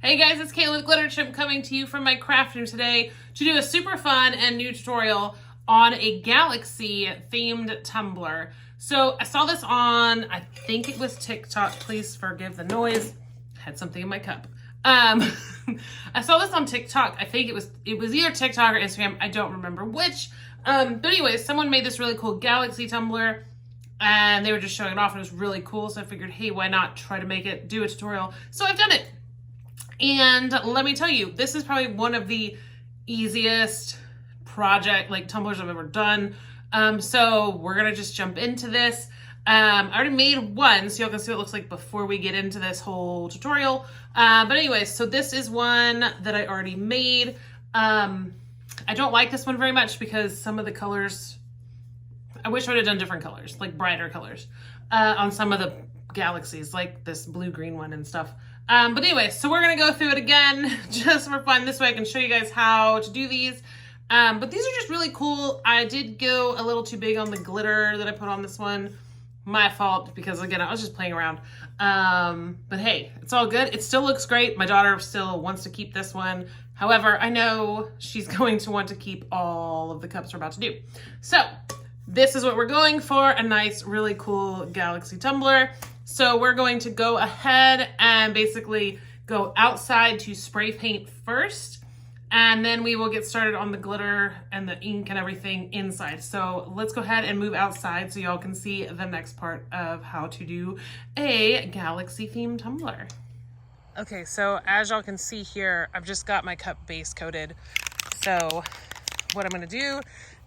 Hey guys, it's Kayla with Glitter Chimp coming to you from my craft room today to do a super fun and new tutorial on a galaxy themed tumbler. So I saw this on, I think it was TikTok, please forgive the noise, had something in my cup. I saw this on TikTok, I think it was either TikTok or Instagram, I don't remember which. But anyways, someone made this really cool galaxy tumbler and they were just showing it off and it was really cool. So I figured, hey, why not try to do a tutorial? So I've done it. And let me tell you, this is probably one of the easiest tumblers I've ever done. So we're gonna just jump into this. I already made one, so y'all can see what it looks like before we get into this whole tutorial. But anyways, so this is one that I already made. I don't like this one very much because some of the colors, I wish I would have done different colors, like brighter colors, on some of the galaxies, like this blue-green one and stuff. But anyway, so we're gonna go through it again just for fun. This way I can show you guys how to do these. But these are just really cool. I did go a little too big on the glitter that I put on this one. My fault, because again, I was just playing around. But hey, it's all good. It still looks great. My daughter still wants to keep this one. However, I know she's going to want to keep all of the cups we're about to do. So this is what we're going for, a nice, really cool galaxy tumbler. So we're going to go ahead and basically go outside to spray paint first, and then we will get started on the glitter and the ink and everything inside. So let's go ahead and move outside so y'all can see the next part of how to do a galaxy themed tumbler. Okay, so as y'all can see here, I've just got my cup base coated. So what I'm gonna do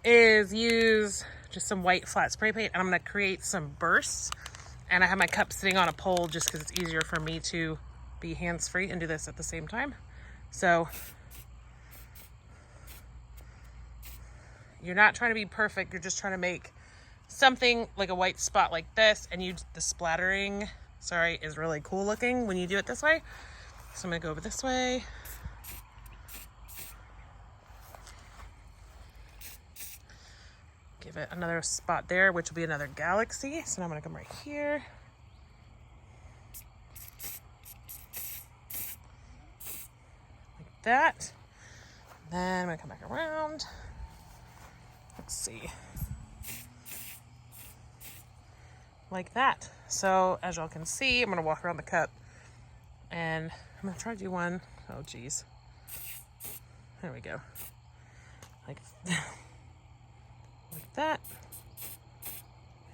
is use just some white flat spray paint and I'm gonna create some bursts. And I have my cup sitting on a pole just because it's easier for me to be hands-free and do this at the same time. So you're not trying to be perfect, you're just trying to make something like a white spot like this, and the splattering, is really cool looking when you do it this way. So I'm gonna go over this way. Give it another spot there, which will be another galaxy. So now I'm gonna come right here. Like that. Then I'm gonna come back around. Let's see. Like that. So as y'all can see, I'm gonna walk around the cup and I'm gonna try to do one. Oh geez. There we go. Like that.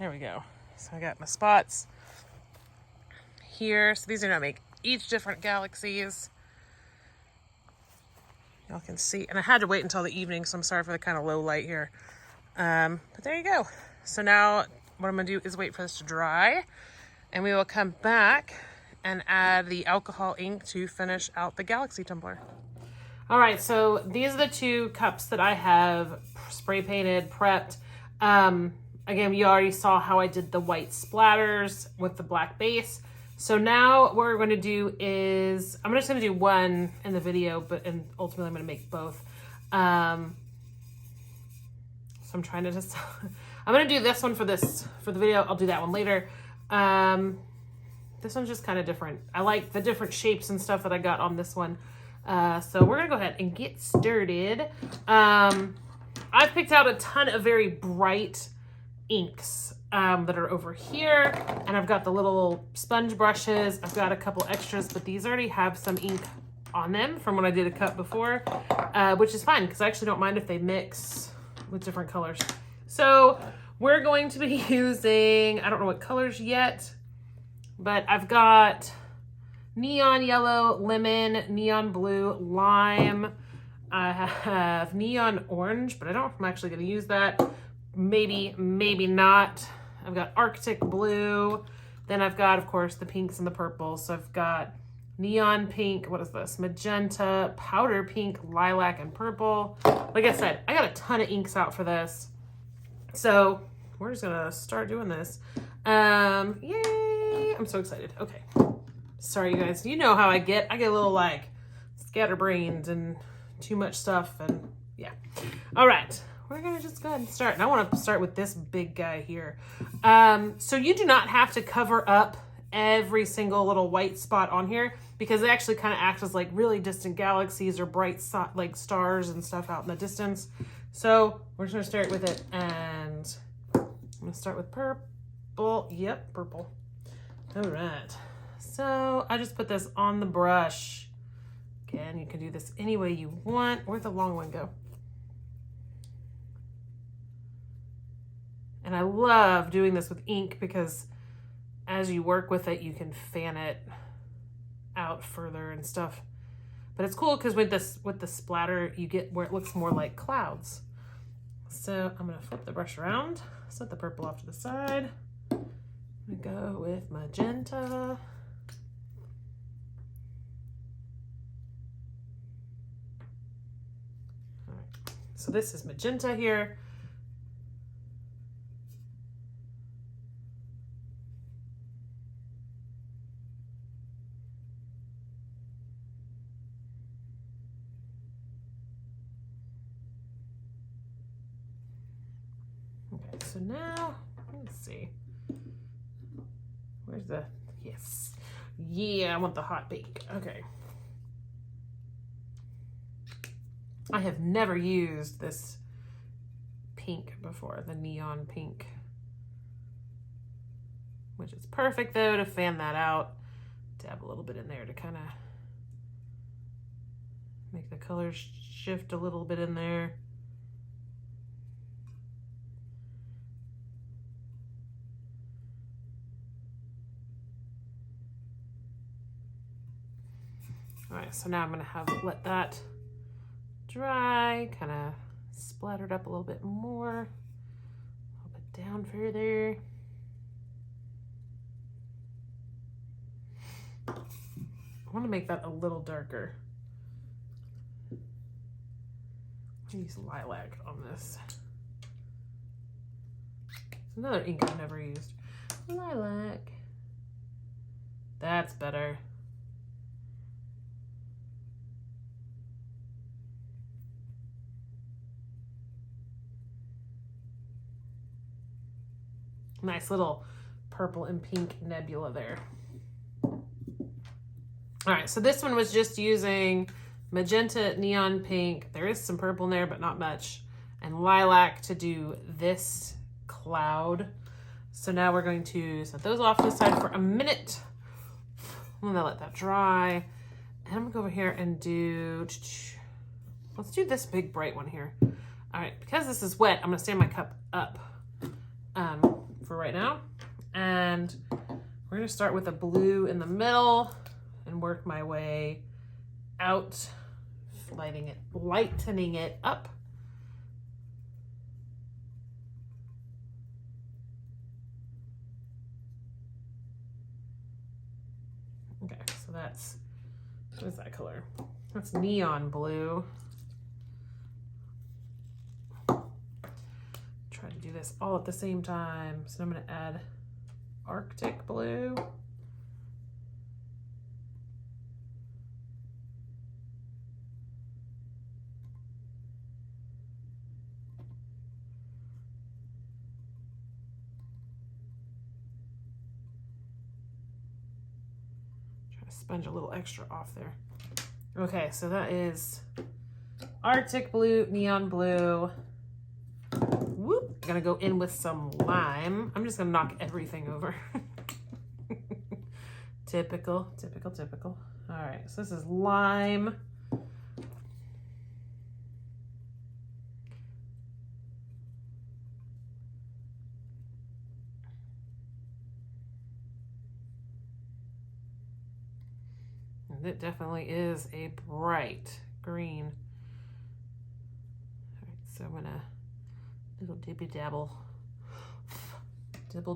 There we go. So I got my spots here. So these are gonna make each different galaxies. Y'all can see, and I had to wait until the evening, so I'm sorry for the kind of low light here. But there you go. So now what I'm gonna do is wait for this to dry, and we will come back and add the alcohol ink to finish out the galaxy tumbler. All right, so these are the two cups that I have spray painted, prepped. Again, you already saw how I did the white splatters with the black base. So now what we're going to do is, I'm just going to do one in the video, and ultimately I'm going to make both. So I'm trying to just, I'm going to do this one for the video. I'll do that one later. This one's just kind of different. I like the different shapes and stuff that I got on this one. So we're gonna go ahead and get started. I've picked out a ton of very bright inks that are over here, and I've got the little sponge brushes. I've got a couple extras, but these already have some ink on them from when I did a cup before, which is fine because I actually don't mind if they mix with different colors. So we're going to be using, I don't know what colors yet, but I've got neon yellow, lemon, neon blue, lime. I have neon orange, but I don't know if I'm actually going to use that. Maybe, maybe not. I've got Arctic blue. Then I've got, of course, the pinks and the purples. So I've got neon pink, what is this? Magenta, powder pink, lilac, and purple. Like I said, I got a ton of inks out for this. So we're just going to start doing this. Yay! I'm so excited. Okay. Sorry, you guys. You know how I get. I get a little, like, scatterbrained and too much stuff. And, yeah. All right. We're going to just go ahead and start. And I want to start with this big guy here. So you do not have to cover up every single little white spot on here because they actually kind of act as like really distant galaxies or bright like stars and stuff out in the distance. So we're just gonna start with it, and I'm gonna start with purple. Yep, purple. All right. So I just put this on the brush. Again, you can do this any way you want. Where'd the long one go? And I love doing this with ink because as you work with it, you can fan it out further and stuff. But it's cool because with the splatter, you get where it looks more like clouds. So I'm gonna flip the brush around, set the purple off to the side. I'm gonna go with magenta. All right. So this is magenta here. So now, let's see. Where's the, yes. Yeah, I want the hot pink. Okay. I have never used this pink before, the neon pink. Which is perfect though to fan that out. Dab a little bit in there to kind of make the colors shift a little bit in there. All right, so now I'm gonna let that dry, kind of splattered up a little bit more, a little bit down further. I want to make that a little darker. I'll use lilac on this. Another ink I've never used. Lilac. That's better. Nice little purple and pink nebula there. All right, so this one was just using magenta, neon pink. There is some purple in there, but not much. And lilac to do this cloud. So now we're going to set those off to the side for a minute. I'm gonna let that dry. And I'm gonna go over here and do, let's do this big bright one here. All right, because this is wet, I'm gonna stand my cup up for right now. And we're gonna start with a blue in the middle and work my way out, lightening it up. Okay, so that's, what is that color? That's neon blue. Try to do this all at the same time. So I'm gonna add Arctic blue. Try to sponge a little extra off there. Okay, so that is Arctic blue, neon blue. Whoop, gonna go in with some lime. I'm just gonna knock everything over. Typical. All right, so this is lime. And it definitely is a bright green. All right, so I'm gonna little dibble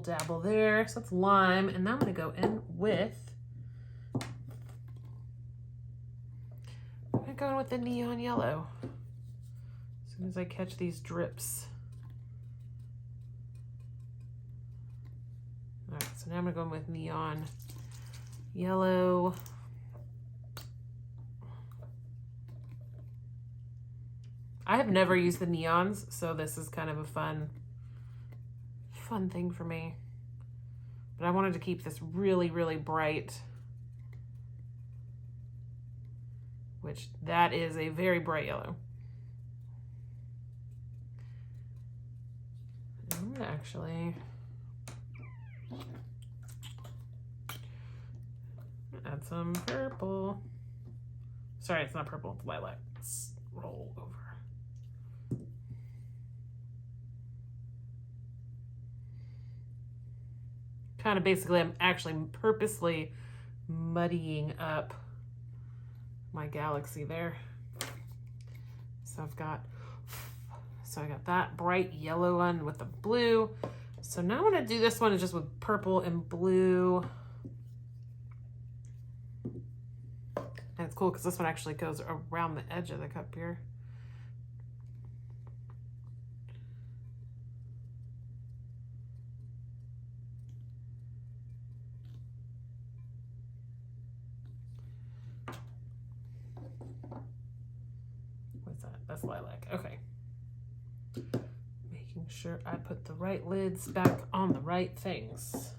dabble there. So that's lime, and now I'm gonna go in with, the neon yellow. As soon as I catch these drips. All right, so now I'm gonna go in with neon yellow. I have never used the neons, so this is kind of a fun thing for me. But I wanted to keep this really, really bright, which that is a very bright yellow. I'm gonna actually add some purple. Sorry, it's not purple, it's lilac. Let's roll over. Kind of basically, I'm actually purposely muddying up my galaxy there. So I got that bright yellow one with the blue. So now I'm gonna do this one just with purple and blue. And it's cool because this one actually goes around the edge of the cup here. What's that? That's lilac. Okay. Making sure I put the right lids back on the right things.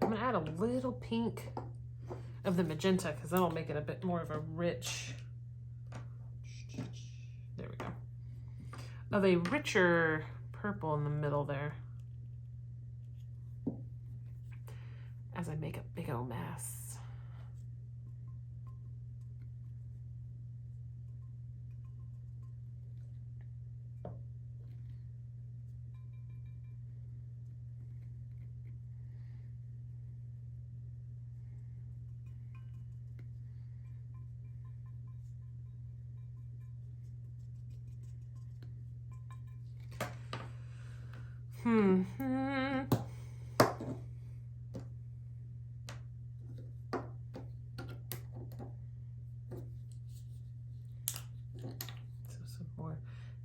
I'm gonna add a little pink of the magenta because that'll make it a bit more of a rich, there we go, of a richer purple in the middle there as I make a big old mess. So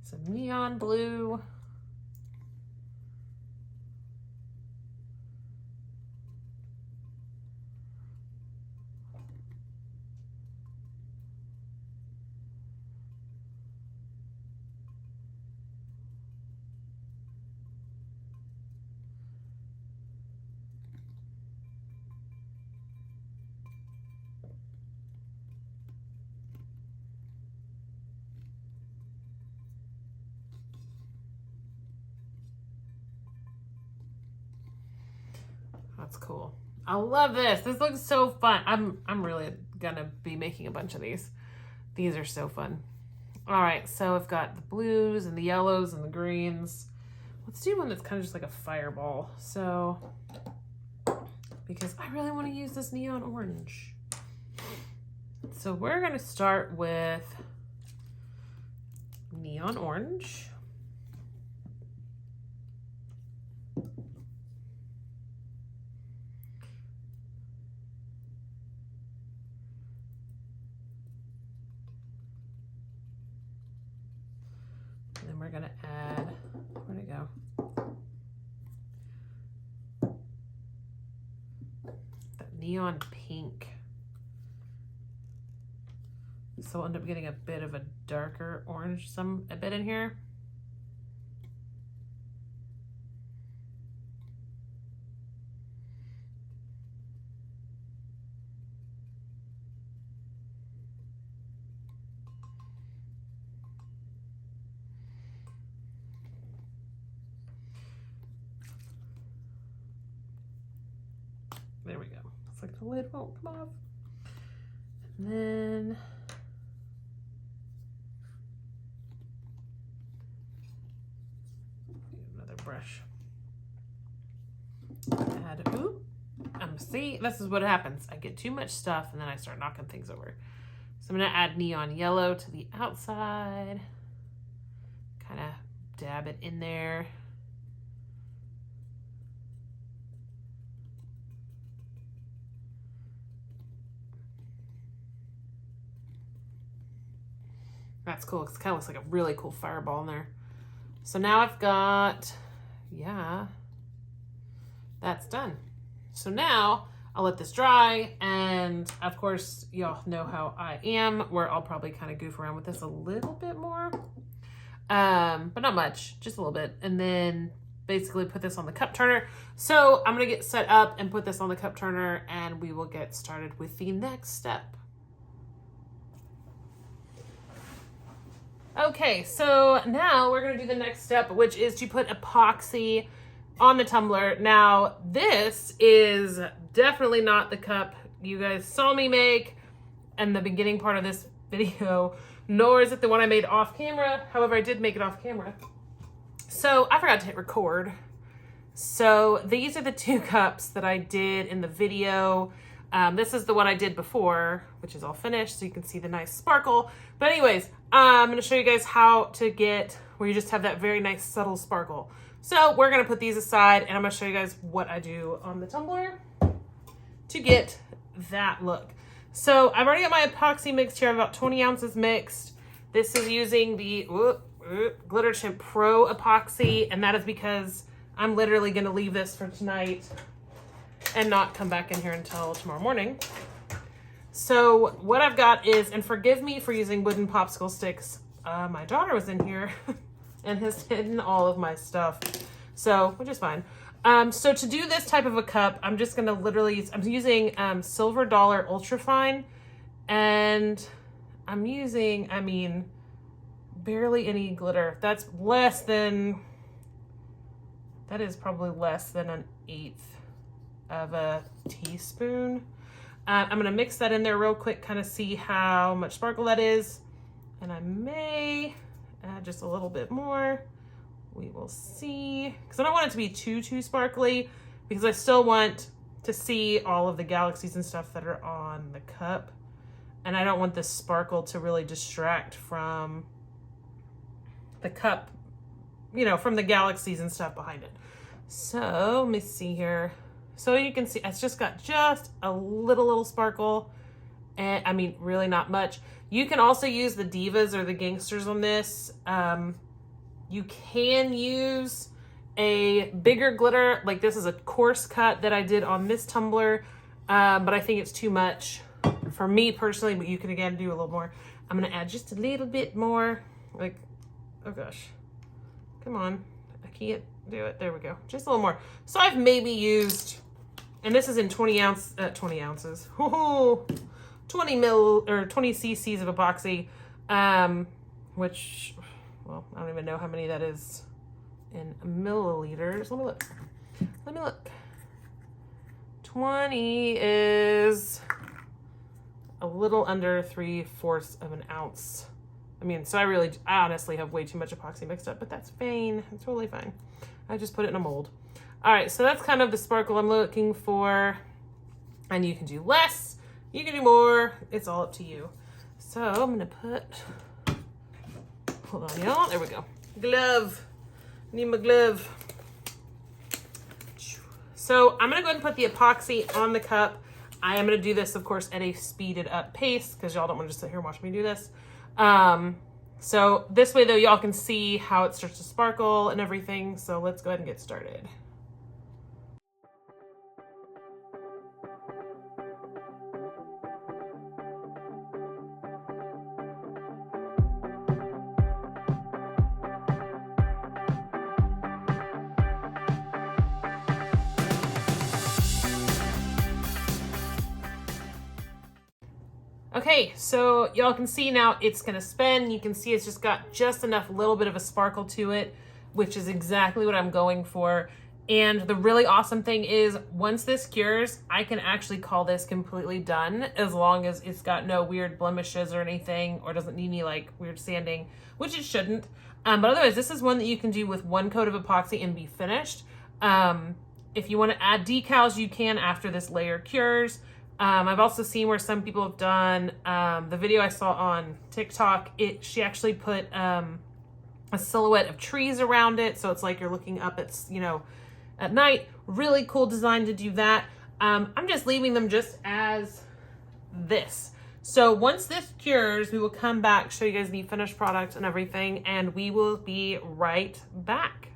some neon blue. That's cool. I love this. This looks so fun. I'm really gonna be making a bunch of these. These are so fun. All right, so I've got the blues and the yellows and the greens. Let's do one that's kind of just like a fireball. So, because I really want to use this neon orange. So we're gonna start with neon orange. We're gonna add, where'd it go? That neon pink. So we'll end up getting a bit of a darker orange, a bit in here. There we go. It's like the lid won't come off. And then another brush. Add, see, this is what happens. I get too much stuff and then I start knocking things over. So I'm gonna add neon yellow to the outside. Kind of dab it in there. That's cool. It kind of looks like a really cool fireball in there. So now I've got, yeah, that's done. So now I'll let this dry, and of course y'all know how I am, where I'll probably kind of goof around with this a little bit more, but not much, just a little bit, and then basically put this on the cup turner. So I'm gonna get set up and put this on the cup turner, and we will get started with the next step. Okay, so now we're gonna do the next step, which is to put epoxy on the tumbler. Now, this is definitely not the cup you guys saw me make in the beginning part of this video, nor is it the one I made off camera. However, I did make it off camera. So I forgot to hit record. So these are the 2 cups that I did in the video. This is the one I did before, which is all finished, so you can see the nice sparkle. But anyways, I'm gonna show you guys how to get where you just have that very nice subtle sparkle. So we're gonna put these aside, and I'm gonna show you guys what I do on the tumbler to get that look. So I've already got my epoxy mixed here. I have about 20 ounces mixed. This is using the Glitter Chimp Pro epoxy, and that is because I'm literally gonna leave this for tonight and not come back in here until tomorrow morning. So what I've got is, and forgive me for using wooden popsicle sticks, my daughter was in here and has hidden all of my stuff, so, which is fine. So to do this type of a cup, I'm just gonna literally, I'm using Silver Dollar Ultra Fine, and I'm using, I mean, barely any glitter. That's less than, that is probably less than 1/8 of a teaspoon. I'm gonna mix that in there real quick, kind of see how much sparkle that is. And I may add just a little bit more. We will see, because I don't want it to be too sparkly, because I still want to see all of the galaxies and stuff that are on the cup. And I don't want this sparkle to really distract from the cup, you know, from the galaxies and stuff behind it. So let me see here. So you can see it's just got just a little sparkle, and I mean really not much. You can also use the Divas or the Gangsters on this. You can use a bigger glitter, like this is a coarse cut that I did on this tumbler, but I think it's too much for me personally, but you can again do a little more. I'm gonna add just a little bit more, like, oh gosh, come on, I can't do it, there we go, just a little more. So I've maybe used, and this is in 20 ounces, 20 mil or 20 cc's of epoxy, which, well, I don't even know how many that is in milliliters. Let me look. 20 is a little under 3/4 of an ounce. I mean, so I honestly have way too much epoxy mixed up, but that's fine. It's totally fine. I just put it in a mold. All right, so that's kind of the sparkle I'm looking for. And you can do less, you can do more. It's all up to you. So I'm gonna put, hold on y'all, there we go. Glove, need my glove. So I'm gonna go ahead and put the epoxy on the cup. I am gonna do this, of course, at a speeded up pace because y'all don't wanna just sit here and watch me do this. So this way though, y'all can see how it starts to sparkle and everything. So let's go ahead and get started. Okay, so y'all can see now it's gonna spin. You can see it's just got just enough little bit of a sparkle to it, which is exactly what I'm going for. And the really awesome thing is once this cures, I can actually call this completely done as long as it's got no weird blemishes or anything, or doesn't need any like weird sanding, which it shouldn't. But otherwise, this is one that you can do with one coat of epoxy and be finished. If you wanna add decals, you can after this layer cures. I've also seen where some people have done, the video I saw on TikTok, she actually put a silhouette of trees around it. So it's like you're looking up at, at night. Really cool design to do that. I'm just leaving them just as this. So once this cures, we will come back, show you guys the finished product and everything, and we will be right back.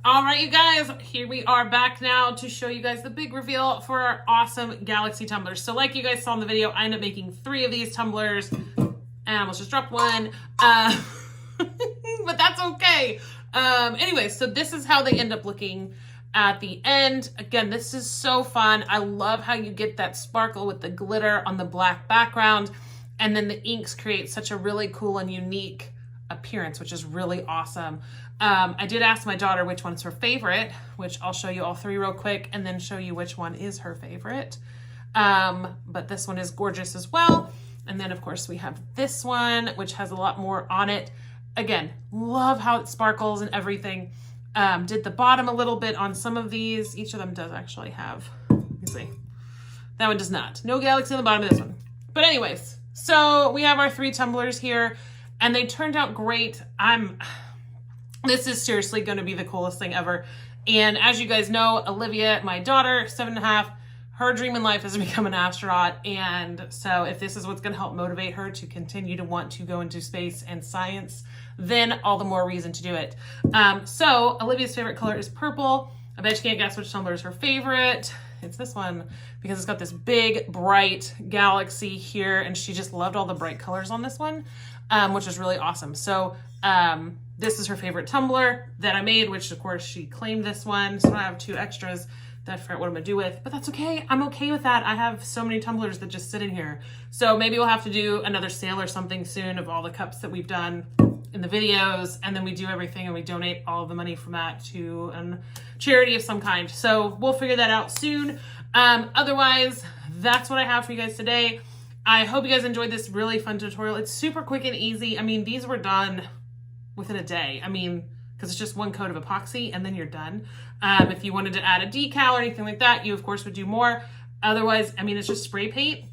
All right, you guys, here we are back now to show you guys the big reveal for our awesome Galaxy tumblers. So like you guys saw in the video, I ended up making 3 of these tumblers, and I almost just dropped one, but that's okay. Anyway, so this is how they end up looking at the end. Again, this is so fun. I love how you get that sparkle with the glitter on the black background, and then the inks create such a really cool and unique appearance, which is really awesome. I did ask my daughter which one's her favorite, which I'll show you all 3 real quick and then show you which one is her favorite. But this one is gorgeous as well. And then of course we have this one, which has a lot more on it. Again, love how it sparkles and everything. Did the bottom a little bit on some of these. Each of them does actually have, let me see. That one does not. No Galaxy on the bottom of this one. But anyways, so we have our 3 tumblers here and they turned out great. This is seriously going to be the coolest thing ever. And as you guys know, Olivia, my daughter, 7.5, her dream in life is to become an astronaut. And so if this is what's going to help motivate her to continue to want to go into space and science, then all the more reason to do it. So Olivia's favorite color is purple. I bet you can't guess which tumbler is her favorite. It's this one because it's got this big, bright galaxy here. And she just loved all the bright colors on this one, which is really awesome. So this is her favorite tumbler that I made, which of course she claimed this one. So I have 2 extras that I forgot what I'm gonna do with, but that's okay. I'm okay with that. I have so many tumblers that just sit in here. So maybe we'll have to do another sale or something soon of all the cups that we've done in the videos, and then we do everything and we donate all of the money from that to a charity of some kind. So we'll figure that out soon. Otherwise, that's what I have for you guys today. I hope you guys enjoyed this really fun tutorial. It's super quick and easy. I mean, these were done within a day. I mean, because it's just 1 coat of epoxy and then you're done. If you wanted to add a decal or anything like that, you of course would do more. Otherwise, I mean, it's just spray paint,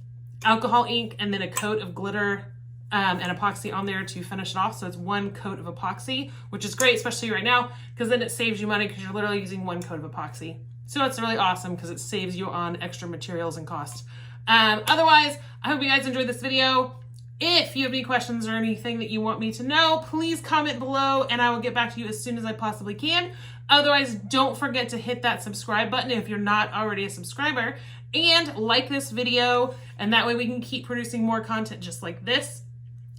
alcohol ink, and then a coat of glitter and epoxy on there to finish it off. So it's 1 coat of epoxy, which is great, especially right now, because then it saves you money because you're literally using 1 coat of epoxy. So it's really awesome because it saves you on extra materials and cost. Otherwise, I hope you guys enjoyed this video. If you have any questions or anything that you want me to know, please comment below and I will get back to you as soon as I possibly can. Otherwise, don't forget to hit that subscribe button if you're not already a subscriber, and like this video, and that way we can keep producing more content just like this.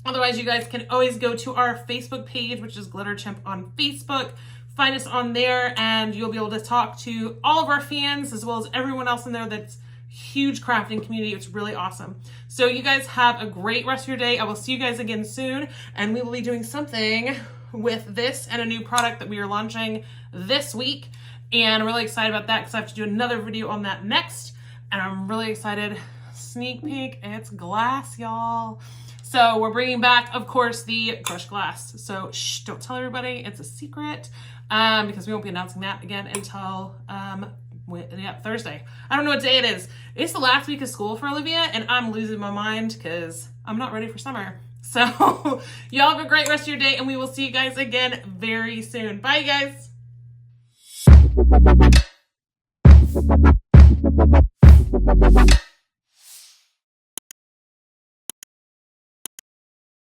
Otherwise, you guys can always go to our Facebook page, which is Glitter Chimp on Facebook. Find us on there and you'll be able to talk to all of our fans as well as everyone else in there that's huge crafting community. It's really awesome. So you guys have a great rest of your day. I will see you guys again soon, and we will be doing something with this and a new product that we are launching this week. And I'm really excited about that because I have to do another video on that next. And I'm really excited. Sneak peek, it's glass, y'all. So we're bringing back, of course, the crushed glass. So shh, don't tell everybody, it's a secret, because we won't be announcing that again until Thursday. I don't know what day it is. It's the last week of school for Olivia and I'm losing my mind because I'm not ready for summer. So y'all have a great rest of your day and we will see you guys again very soon. Bye guys.